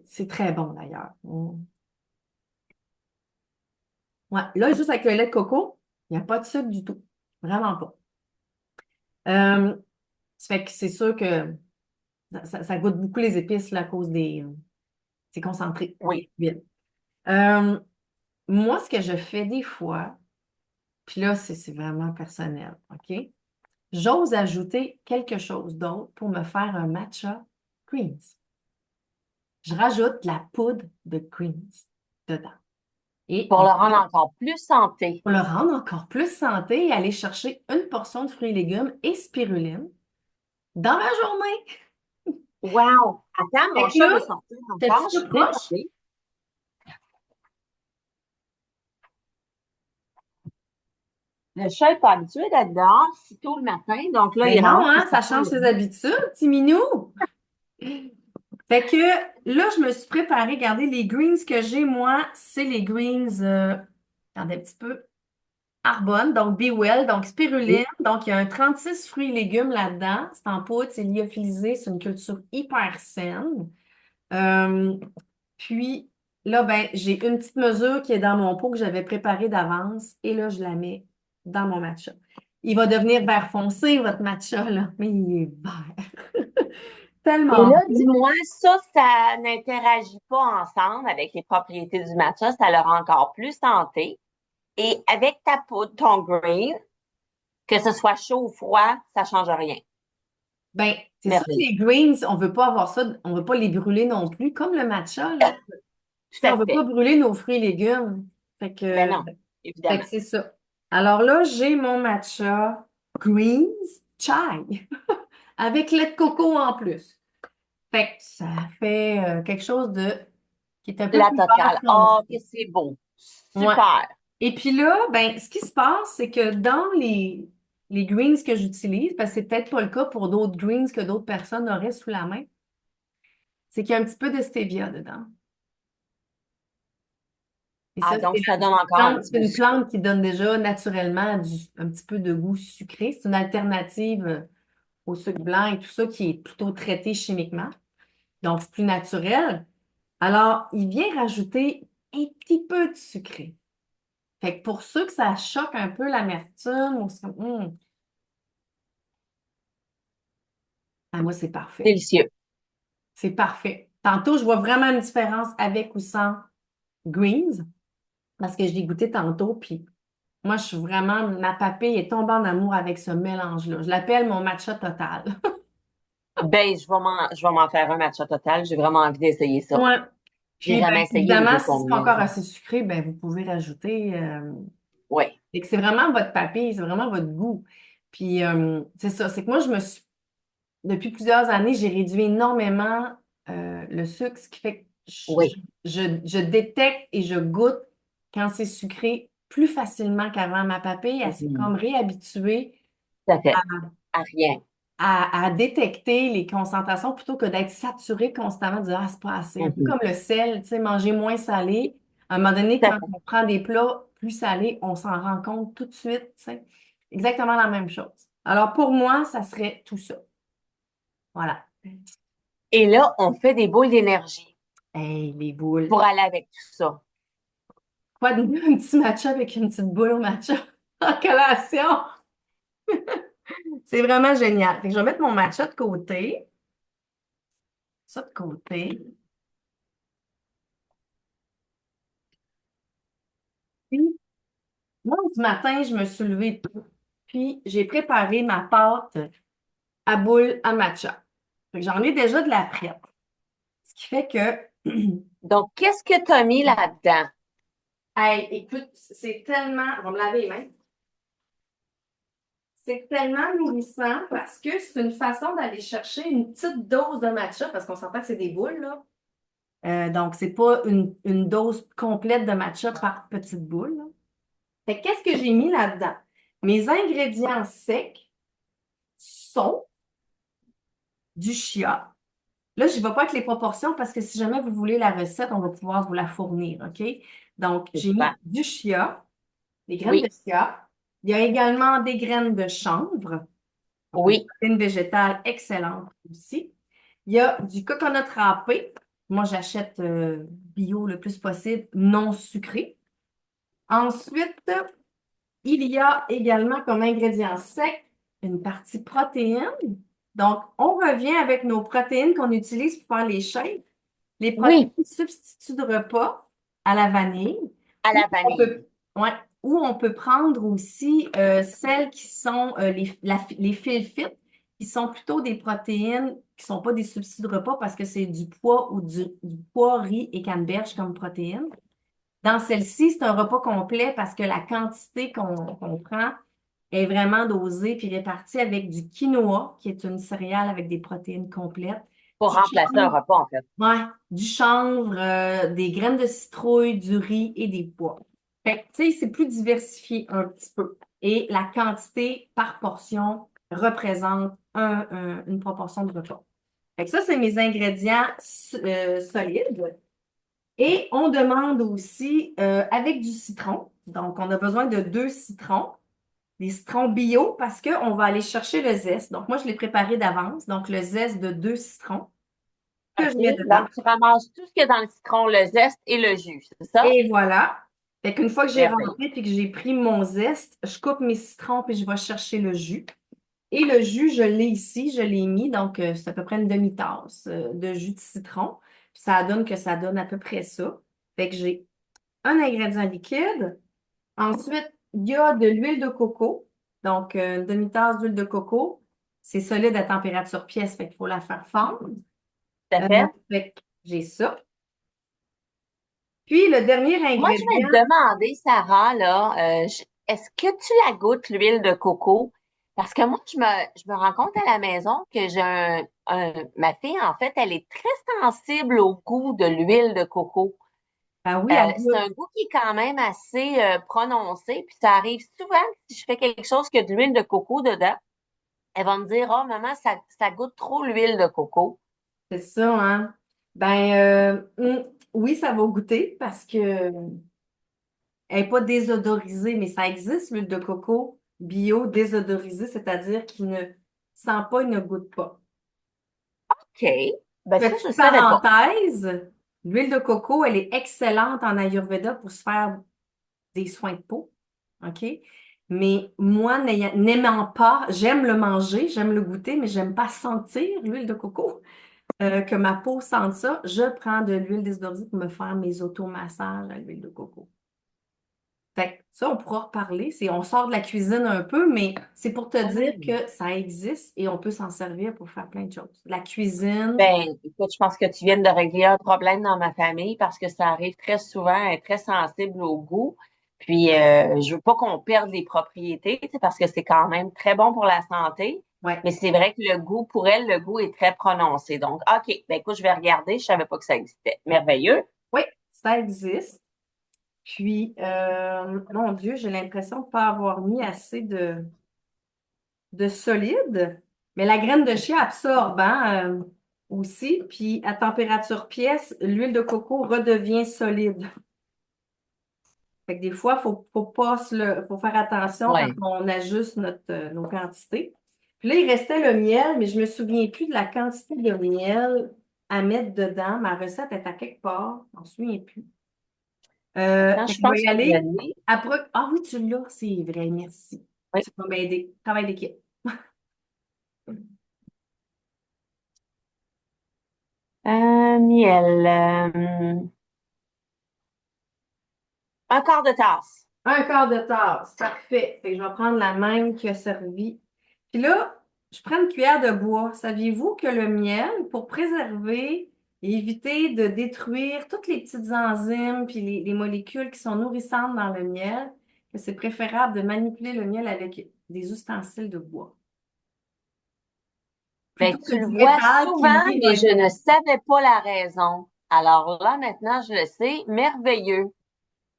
c'est très bon d'ailleurs. Ouais, là, juste avec le lait de coco, il n'y a pas de sucre du tout. Vraiment pas. Euh, Ça fait que c'est sûr que ça goûte beaucoup les épices là, à cause des. C'est concentré, oui. des huiles. Euh, Moi, ce que je fais des fois, puis là, c'est vraiment personnel, OK? J'ose ajouter quelque chose d'autre pour me faire un matcha greens. Je rajoute de la poudre de greens dedans. Et Pour on le peut rendre encore plus santé. pour le rendre encore plus santé et aller chercher une portion de fruits et légumes et spiruline dans ma journée. Wow! Attends, Fait mon que chat là, veut sortir t'es-tu encore. Je peu suis proche? désolée. Le chat n'est pas habitué d'être dehors si tôt le matin, donc là, Ben il non, rentre puis hein, ça ça fait change ses habitudes, petit minou. Fait que là, je me suis préparée. Regardez, les greens que j'ai, moi, c'est les greens, regardez un petit peu, Arbonne, donc Be Well, donc spiruline. oui. Donc, il y a un 36 fruits et légumes là-dedans. C'est en poudre, c'est lyophilisé, c'est une culture hyper saine. Euh, Puis là, ben, j'ai une petite mesure qui est dans mon pot que j'avais préparée d'avance et là, je la mets dans mon matcha. Il va devenir vert foncé, votre matcha, là, mais il est vert. Et Tellement là, beau. dis-moi, ça n'interagit pas ensemble avec les propriétés du matcha, ça le rend encore plus santé. Et avec ta poudre, ton green, que ce soit chaud ou froid, ça change rien. Ben, c'est sûr que Merveilleux. les greens, on veut pas avoir ça, on veut pas les brûler non plus, comme le matcha, là. Tu Tout sais, à on veut pas fait. brûler nos fruits et légumes. Fait Ben que, non, fait évidemment. que c'est ça. Alors là, j'ai mon matcha greens chai avec lait de coco en plus. Fait que ça fait quelque chose de qui est un peu La plus vert totale. foncé. Oh, que c'est beau. Ouais. Super. Et puis là, ben, ce qui se passe, c'est que dans les greens que j'utilise, parce que c'est peut-être pas le cas pour d'autres greens que d'autres personnes auraient sous la main, c'est qu'il y a un petit peu de stevia dedans. Et Ah, ça, donc ça donne encore un petit c'est peu une sucré. plante qui donne déjà naturellement un petit peu de goût sucré. C'est une alternative au sucre blanc et tout ça qui est plutôt traité chimiquement. Donc, c'est plus naturel. Alors, il vient rajouter un petit peu de sucré. Fait que pour ceux que ça choque un peu l'amertume, ah, moi, c'est parfait. Délicieux. C'est parfait. Tantôt, je vois vraiment une différence avec ou sans greens parce que je l'ai goûté tantôt, puis moi, je suis vraiment, ma papille est tombée en amour avec ce mélange-là. Je l'appelle mon matcha total. Ben, je vais m'en faire un matcha total. J'ai vraiment envie d'essayer ça. Ouais. J'ai Puis, ben, jamais essayé les évidemment, deux si c'est pas combinés. encore assez sucré, ben, vous pouvez rajouter. Oui. Et que c'est vraiment votre papille, c'est vraiment votre goût. Puis, c'est ça. C'est que moi, depuis plusieurs années, j'ai réduit énormément le sucre, ce qui fait que Oui. je détecte et je goûte quand c'est sucré plus facilement qu'avant. Ma papille, elle s'est Mhm. comme réhabituée Tout à fait. À rien. à détecter les concentrations plutôt que d'être saturée constamment, de dire, ah, c'est pas assez. Un peu Mhm. comme le sel, tu sais, manger moins salé. À un moment donné, Tout à quand fait. on prend des plats plus salés, on s'en rend compte tout de suite, tu sais. Exactement la même chose. Alors, pour moi, ça serait tout ça. Voilà. Et là, on fait des boules d'énergie Hey, les boules. pour aller avec tout ça. Quoi de mieux, un petit matcha avec une petite boule au matcha en collation? C'est vraiment génial. Fait que je vais mettre mon matcha de côté. Ça de côté. Puis, moi, ce matin, je me suis levée tôt. Puis, j'ai préparé ma pâte à boule à matcha. Fait que j'en ai déjà de la prête. Ce qui fait que, Donc, qu'est-ce que tu as mis là-dedans? hey, écoute, c'est tellement, on va me laver les mains. C'est tellement nourrissant parce que c'est une façon d'aller chercher une petite dose de matcha, parce qu'on s'entend que c'est des boules, là. Donc, c'est pas une dose complète de matcha par petite boule, là. Fait que qu'est-ce que j'ai mis là-dedans? Mes ingrédients secs sont du chia. Là, je ne vais pas avec les proportions parce que si jamais vous voulez la recette, on va pouvoir vous la fournir, OK? Donc, C'est j'ai super. mis du chia, des graines de Oui, chia. Il y a également des graines de chanvre, donc une oui, protéine végétale excellente aussi. Il y a du coconut râpé. Moi, j'achète bio le plus possible, non sucré. Ensuite, il y a également comme ingrédient sec une partie protéine. Donc, on revient avec nos protéines qu'on utilise pour faire les shakes. Les protéines oui, substituts de repas à la vanille. à Ou la on vanille. peut, ouais, ou on peut prendre aussi celles qui sont les fil fit, qui sont plutôt des protéines qui sont pas des substituts de repas parce que c'est du pois ou du pois, riz et canneberge comme protéines. Dans celle-ci, c'est un repas complet parce que la quantité qu'on prend est vraiment dosée puis répartie avec du quinoa, qui est une céréale avec des protéines complètes, Pour du remplacer un chanvre, repas, en fait. ouais, du chanvre, des graines de citrouille, du riz et des pois. Fait que, tu sais, c'est plus diversifié un petit peu. Et la quantité par portion représente une proportion de repas. Fait que ça, c'est mes ingrédients solides. Et on demande aussi avec du citron. Donc, on a besoin de 2 citrons, des citrons bio parce qu'on va aller chercher le zeste. Donc, moi, je l'ai préparé d'avance. Donc, le zeste de 2 citrons que je OK. mets dedans. Donc, tu ramasses tout ce qu'il y a dans le citron, le zeste et le jus, c'est ça? Et voilà. Fait qu'une fois que j'ai Merveilleux. rentré puis que j'ai pris mon zeste, je coupe mes citrons puis je vais chercher le jus. Et le jus, je l'ai ici, je l'ai mis. Donc, c'est à peu près une demi-tasse de jus de citron. Puis ça donne que ça donne à peu près ça. Fait que j'ai un ingrédient liquide. Ensuite, il y a de l'huile de coco. Donc, une demi-tasse d'huile de coco. C'est solide à température pièce, fait qu'il faut la faire fondre. Tout à fait. Fait que j'ai ça. Puis, le dernier Moi, je vais ingrédient, te demander, Sarah, là, est-ce que tu la goûtes, l'huile de coco? Parce que moi, je me rends compte à la maison que ma fille, en fait, elle est très sensible au goût de l'huile de coco. ben oui, elle C'est goûte. un goût qui est quand même assez prononcé, puis ça arrive souvent que si je fais quelque chose qui a de l'huile de coco dedans, elle va me dire, oh, maman, ça goûte trop l'huile de coco. C'est ça, hein? Ben, oui, ça va goûter parce que elle n'est pas désodorisée, mais ça existe, l'huile de coco bio désodorisée, c'est-à-dire qu'il ne sent pas, il ne goûte pas. OK. Ben ça, je Petite savais pas. parenthèse, l'huile de coco, elle est excellente en Ayurveda pour se faire des soins de peau. OK? Mais moi, n'aimant pas, j'aime le manger, j'aime le goûter, mais j'aime pas sentir l'huile de coco. Que ma peau sente ça, je prends de l'huile désodorisée pour me faire mes automassages à l'huile de coco. Fait que ça, on pourra reparler. On sort de la cuisine un peu, mais c'est pour te dire Oh. que ça existe et on peut s'en servir pour faire plein de choses. La cuisine, Ben, écoute, je pense que tu viens de régler un problème dans ma famille parce que ça arrive très souvent, elle est très sensible au goût. Puis, je veux pas qu'on perde les propriétés, tu sais, parce que c'est quand même très bon pour la santé. ouais, Mais c'est vrai que le goût, pour elle, le goût est très prononcé. Donc, OK, ben écoute, je vais regarder. Je savais pas que ça existait. Merveilleux. oui, ça existe. Puis, mon Dieu, j'ai l'impression de ne pas avoir mis assez de solide. Mais la graine de chia absorbe hein, aussi. Puis, à température pièce, l'huile de coco redevient solide. Fait que des fois, faut pas faut faire attention quand Ouais. on ajuste nos quantités. Puis là, il restait le miel, mais je me souviens plus de la quantité de miel à mettre dedans. Ma recette est à quelque part. Je m'en souviens plus. Attends, Fait je que je vais pense y que je aller. l'ai. Ah oui, tu l'as, c'est vrai, merci. Oui. Tu vas m'aider. Travail d'équipe. Miel. Un quart de tasse. Un quart de tasse. Parfait. Fait que je vais prendre la même qui a servi. Puis là, je prends une cuillère de bois. Saviez-vous que le miel, pour préserver et éviter de détruire toutes les petites enzymes puis les molécules qui sont nourrissantes dans le miel, que c'est préférable de manipuler le miel avec des ustensiles de bois Ben, plutôt que tu le du vois métal qui, souvent, lui, va mais être je ne savais pas la raison. Alors là, maintenant, je le sais, merveilleux.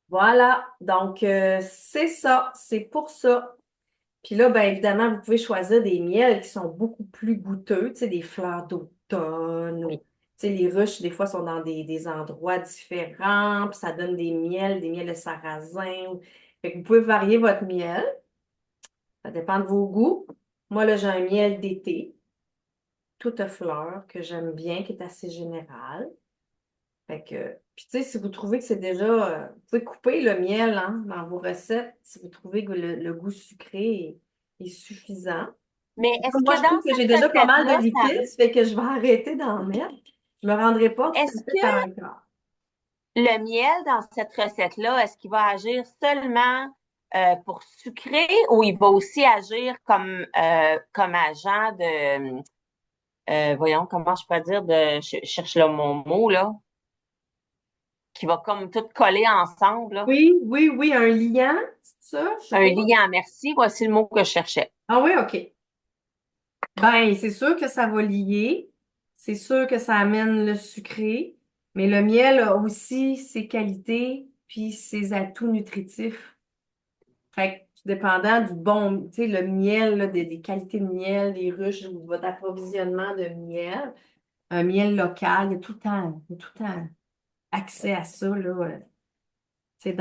Voilà, donc c'est ça, c'est pour ça. Puis là, ben évidemment, vous pouvez choisir des miels qui sont beaucoup plus goûteux, tu sais, des fleurs d'automne ou, Oui. tu sais, les ruches, des fois, sont dans des endroits différents, puis ça donne des miels de sarrasin. Fait que vous pouvez varier votre miel, ça dépend de vos goûts. Moi, là, j'ai un miel d'été, toute fleur, que j'aime bien, qui est assez général. Fait que, puis tu sais, si vous trouvez que c'est déjà, vous pouvez couper le miel hein, dans vos recettes, si vous trouvez que le goût sucré est suffisant. Mais est-ce Moi, que je dans trouve que j'ai cette déjà pas mal de recette-là, liquide, ça fait que je vais arrêter d'en mettre. Je me rendrai pas tout est-ce à fait que à un quart. le miel dans cette recette-là, est-ce qu'il va agir seulement pour sucrer ou il va aussi agir comme agent de, voyons, comment je peux dire, je cherche le mon mot, là, qui va comme tout coller ensemble, là. Oui, oui, oui, un liant, c'est ça? Je sais Un pas. liant, merci, voici le mot que je cherchais. Ah oui, OK. Ben, c'est sûr que ça va lier. C'est sûr que ça amène le sucré. Mais le miel a aussi ses qualités puis ses atouts nutritifs. Fait que, dépendant du bon, tu sais, le miel, là, des qualités de miel, des ruches ou de votre approvisionnement de miel, un miel local, il y a tout le temps accès à ça, là, tu sais,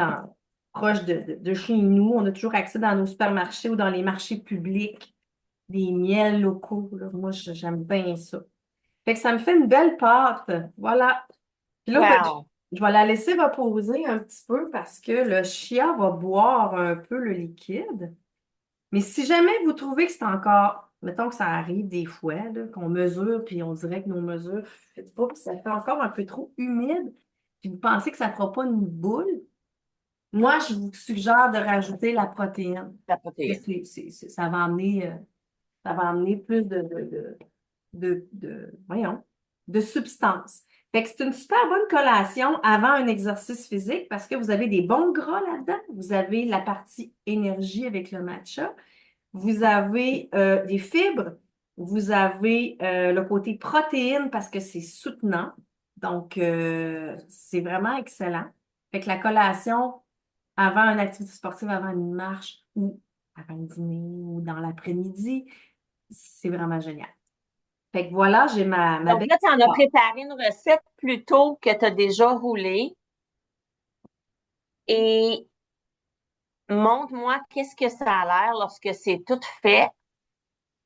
proche de chez nous. On a toujours accès dans nos supermarchés ou dans les marchés publics, des miels locaux, là. Moi, j'aime bien ça. Fait que ça me fait une belle pâte. Voilà. Puis là, ben, Wow. je vais la laisser reposer un petit peu parce que le chia va boire un peu le liquide. Mais si jamais vous trouvez que c'est encore, mettons que ça arrive des fois, là, qu'on mesure, puis on dirait que nos mesures ne fit pas, puis ça fait encore un peu trop humide, puis vous pensez que ça ne fera pas une boule, moi, je vous suggère de rajouter la protéine. La Que protéine. ça va amener plus voyons, de substance. Fait que c'est une super bonne collation avant un exercice physique parce que vous avez des bons gras là-dedans. Vous avez la partie énergie avec le matcha. Vous avez des fibres, vous avez le côté protéines parce que c'est soutenant. Donc, c'est vraiment excellent. Fait que la collation avant une activité sportive, avant une marche ou avant le dîner ou dans l'après-midi, c'est vraiment génial. Fait que voilà, j'ai ma Donc belle là, tu en as histoire. préparé une recette plus tôt que tu as déjà roulé. Et montre-moi qu'est-ce que ça a l'air lorsque c'est tout fait.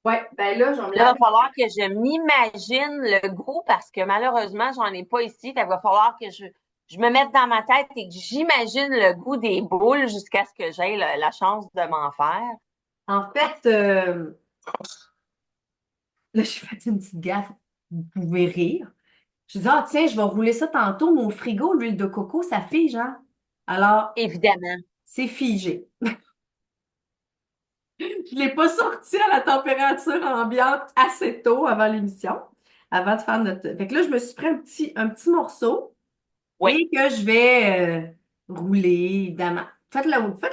Ouais, ben là, je vais me Là, il va laver. falloir que je m'imagine le goût parce que malheureusement, j'en ai pas ici. Fait qu'il va falloir que je me mette dans ma tête et que j'imagine le goût des boules jusqu'à ce que j'aie la chance de m'en faire. En fait, là, j'ai fait une petite gaffe. Vous pouvez rire. Je dis, ah, tiens, je vais rouler ça tantôt, mais au frigo, l'huile de coco, ça fige, hein? Alors, Évidemment. c'est figé. Je ne l'ai pas sorti à la température ambiante assez tôt avant l'émission, avant de faire notre. Fait que là, je me suis pris un petit morceau Oui. et que je vais rouler, évidemment. Faites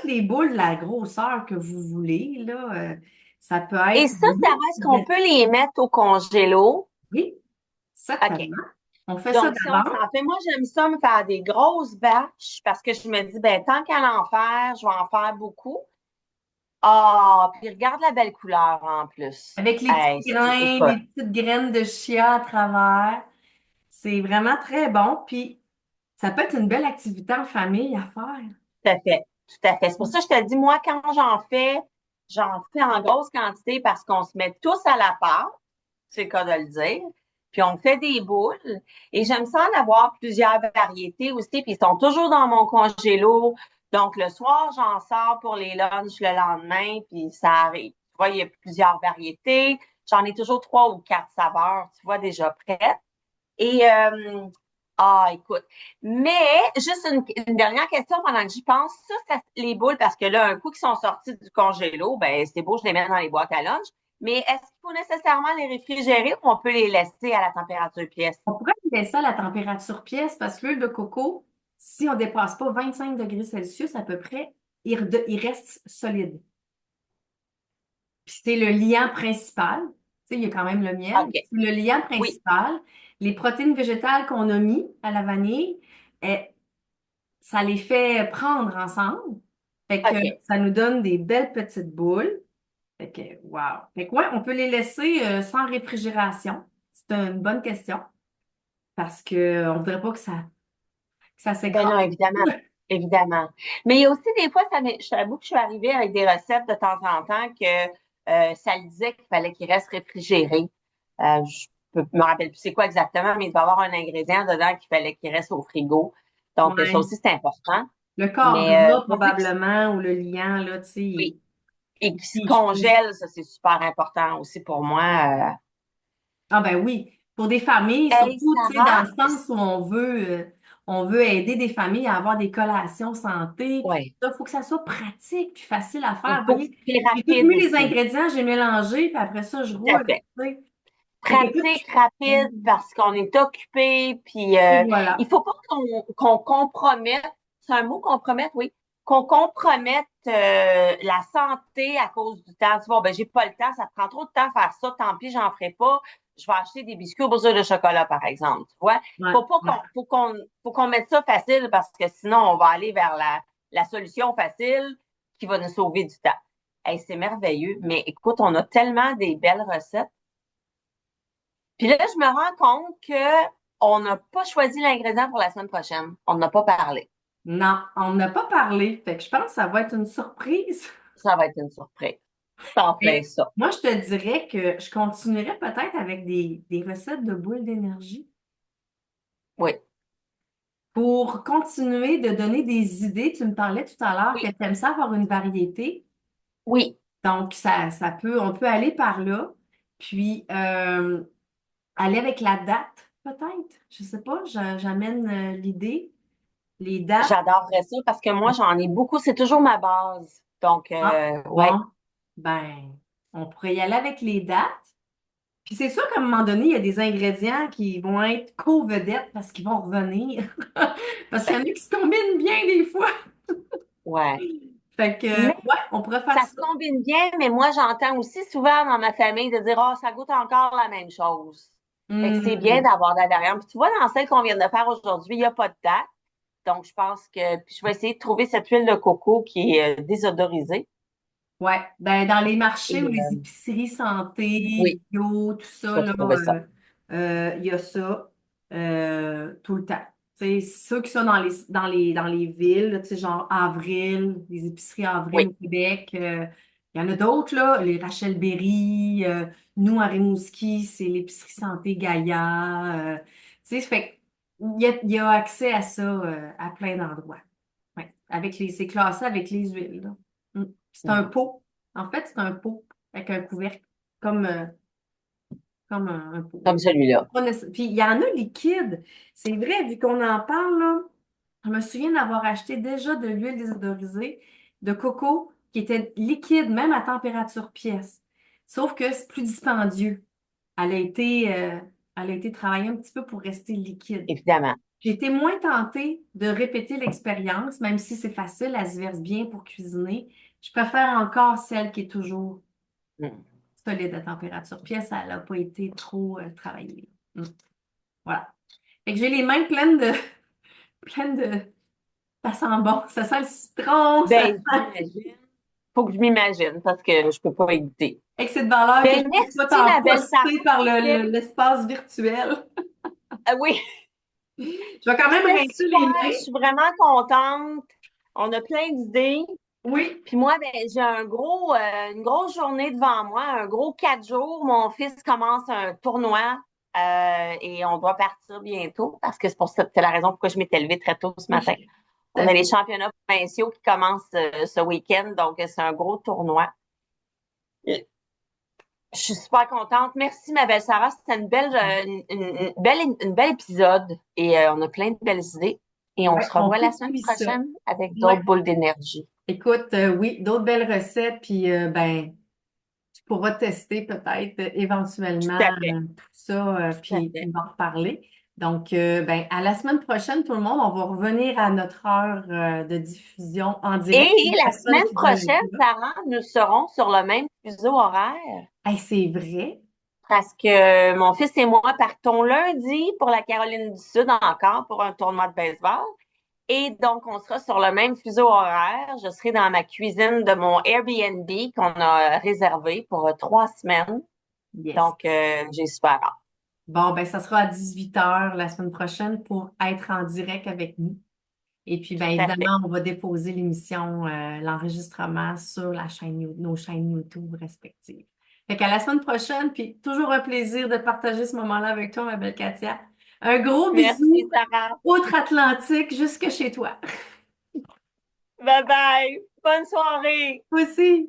les boules de la grosseur que vous voulez, là. Ça peut Et être ça va, est-ce qu'on peut les mettre au congélo? oui, OK. certainement. On fait ça Donc, si on d'avance. s'en fait, moi, j'aime ça me faire des grosses batches parce que je me dis, ben, tant qu'à en faire, je vais en faire beaucoup. Ah, puis regarde la belle couleur en plus. Avec les petits Hey, grains, écoute, les petites graines de chia à travers. C'est vraiment très bon. Puis, ça peut être une belle activité en famille à faire. tout à fait, tout à fait. C'est pour ça que je te dis, moi, quand j'en fais en grosse quantité parce qu'on se met tous à la pâte, c'est le cas de le dire. Puis on fait des boules. Et j'aime ça en avoir plusieurs variétés aussi. Puis ils sont toujours dans mon congélo. Donc le soir, j'en sors pour les lunchs le lendemain. Puis ça arrive. Tu vois, il y a plusieurs variétés. J'en ai toujours 3 ou 4 saveurs, tu vois, déjà prêtes. Et écoute. Mais juste une dernière question pendant que j'y pense. Les boules, parce que là, un coup qu'ils sont sortis du congélo, ben c'est beau, je les mets dans les boîtes à lunch. Mais est-ce qu'il faut nécessairement les réfrigérer ou on peut les laisser à la température pièce? On pourrait laisser à la température pièce parce que l'huile de coco, si on ne dépasse pas 25 degrés Celsius à peu près, il reste solide. Puis c'est le liant principal. sais, il y a quand même le miel. OK. C'est le liant Oui, principal. Les protéines végétales qu'on a mis à la vanille, eh, ça les fait prendre ensemble. Fait que OK. ça nous donne des belles petites boules. Fait que, wow. Fait que, ouais, on peut les laisser sans réfrigération. C'est une bonne question parce que on voudrait pas que ça Ben s'écrase. non, évidemment. Évidemment. Mais il y a aussi des fois, je t'avoue que je suis arrivée avec des recettes de temps en temps que ça le disait qu'il fallait qu'il reste réfrigéré. Me rappelle plus c'est quoi exactement, mais il doit y avoir un ingrédient dedans qu'il fallait qu'il reste au frigo. Donc, ça Ouais. aussi, c'est important. Le corps Mais gras, je sais que probablement, ou le liant, là, tu sais, oui. Et qui se il faut. congèle, ça, c'est super important aussi pour moi. Ah ben oui, pour des familles, Hey, surtout, tu sais, dans Sarah? le sens où on veut aider des familles à avoir des collations santé, puis Oui. tout ça, faut que ça soit pratique puis facile à Il faire. Vous faut que voyez, c'est j'ai tout rapide mis les aussi. ingrédients, j'ai mélangé, puis après ça, je Tout à roule, fait. tu sais. Fait que tout, Pratique, rapide, parce qu'on est occupé, puis et il voilà. faut pas qu'on compromette, c'est un mot compromettre, oui, qu'on compromette la santé à cause du temps. Tu vois, bon, ben j'ai pas le temps, ça prend trop de temps à faire ça, tant pis, j'en ferai pas. Je vais acheter des biscuits au beurre de chocolat, par exemple. Tu vois, Ouais, faut pas ouais. faut qu'on mette ça facile parce que sinon on va aller vers la solution facile qui va nous sauver du temps. Hey, c'est merveilleux, mais écoute, on a tellement des belles recettes. Puis là, je me rends compte que on n'a pas choisi l'ingrédient pour la semaine prochaine. On n'a pas parlé. Non, on n'a pas parlé, fait que je pense que ça va être une surprise. Ça va être une surprise. C'est en plein Mais ça. moi, je te dirais que je continuerais peut-être avec des recettes de boules d'énergie. Oui, Pour continuer de donner des idées, tu me parlais tout à l'heure que oui, tu aimes ça avoir une variété. oui. Donc, on peut aller par là. Puis, aller avec la date, peut-être. Je sais pas, j'amène l'idée. Les dates. J'adorerais ça parce que moi, j'en ai beaucoup. C'est toujours ma base. Donc, Ah, ouais, bon, ben, on pourrait y aller avec les dates. Puis c'est sûr qu'à un moment donné, il y a des ingrédients qui vont être co-vedettes parce qu'ils vont revenir. Parce qu'il y en a qui se combinent bien des fois. ouais. Fait que, Mais ouais, on pourrait faire ça se ça. combine bien, mais moi, j'entends aussi souvent dans ma famille de dire, oh, ça goûte encore la même chose. Fait que c'est bien Hmm. d'avoir de la variante. Puis tu vois, dans celle qu'on vient de faire aujourd'hui, il n'y a pas de date. Donc, je pense que puis je vais essayer de trouver cette huile de coco qui est désodorisée. Ouais, ben dans les marchés ou Et les épiceries santé, oui, bio, tout je ça, vais là, trouver ça. il y a ça tout le temps. Tu sais, ceux qui sont dans les villes, là, tu sais, genre Avril, les épiceries Avril Oui, au Québec, il y en a d'autres, là, les Rachel Berry, nous à Rimouski, c'est l'épicerie santé Gaïa. Tu sais, fait que il y a accès à ça à plein d'endroits. Ouais, c'est classé avec les huiles, là. Mm. C'est un pot. En fait, c'est un pot avec un couvercle, comme, un pot. comme celui-là. Puis il y en a liquide. C'est vrai, vu qu'on en parle, là, je me souviens d'avoir acheté déjà de l'huile désodorisée de coco qui était liquide, même à température pièce. Sauf que c'est plus dispendieux. Elle a été, euh, elle a été travaillée un petit peu pour rester liquide. Évidemment. J'ai été moins tentée de répéter l'expérience, même si c'est facile, elle se verse bien pour cuisiner. Je préfère encore celle qui est toujours Mm. solide à température pièce. Elle n'a pas été trop travaillée. Mm. Voilà. Fait que j'ai les mains pleines de, ça sent bon, ça sent le citron, ça Ben, sent j'imagine. Faut que je m'imagine parce que je peux pas éviter. excès de valeur que je Ben, ne puisse pas merci, t'en ma belle Sarah. poster par C'était, l'espace virtuel. oui, Je vais quand même c'était rincer super. les Je mains. suis vraiment contente. On a plein d'idées. Oui. Puis moi, ben, j'ai une grosse journée devant moi, un gros 4 jours. Mon fils commence un tournoi et on doit partir bientôt parce que c'est la raison pourquoi je m'étais levée très tôt ce matin. Oui. Tout On à a les fait. championnats provinciaux qui commencent ce week-end, donc c'est un gros tournoi. Je suis super contente. Merci, ma belle Sarah. C'était une belle épisode et on a plein de belles idées. Et on Ouais, se on revoit la semaine poursuit ça. prochaine avec Ouais. d'autres boules d'énergie. Écoute, oui, d'autres belles recettes, puis ben, tu pourras tester peut-être Tout éventuellement à fait. tout ça, Tout à puis fait. on va en reparler. Donc, ben, à la semaine prochaine, tout le monde, on va revenir à notre heure de diffusion en Et direct. la Personne semaine qui va prochaine, être là. Sarah, nous serons sur le même fuseau horaire. Hey, c'est vrai. parce que mon fils et moi partons lundi pour la Caroline du Sud encore pour un tournoi de baseball. Et donc, on sera sur le même fuseau horaire. Je serai dans ma cuisine de mon Airbnb qu'on a réservé pour 3 semaines. Yes. Donc, j'ai super hâte. Bon, ben, ça sera à 18 h la semaine prochaine pour être en direct avec nous. Et puis, Tout bien à fait. évidemment, on va déposer l'émission, l'enregistrement sur nos chaînes YouTube respectives. Fait qu'à la semaine prochaine, puis toujours un plaisir de partager ce moment-là avec toi, ma belle Katia. Un gros Merci, bisou Sarah. outre-Atlantique jusque chez toi. Bye bye. Bonne soirée. Toi aussi.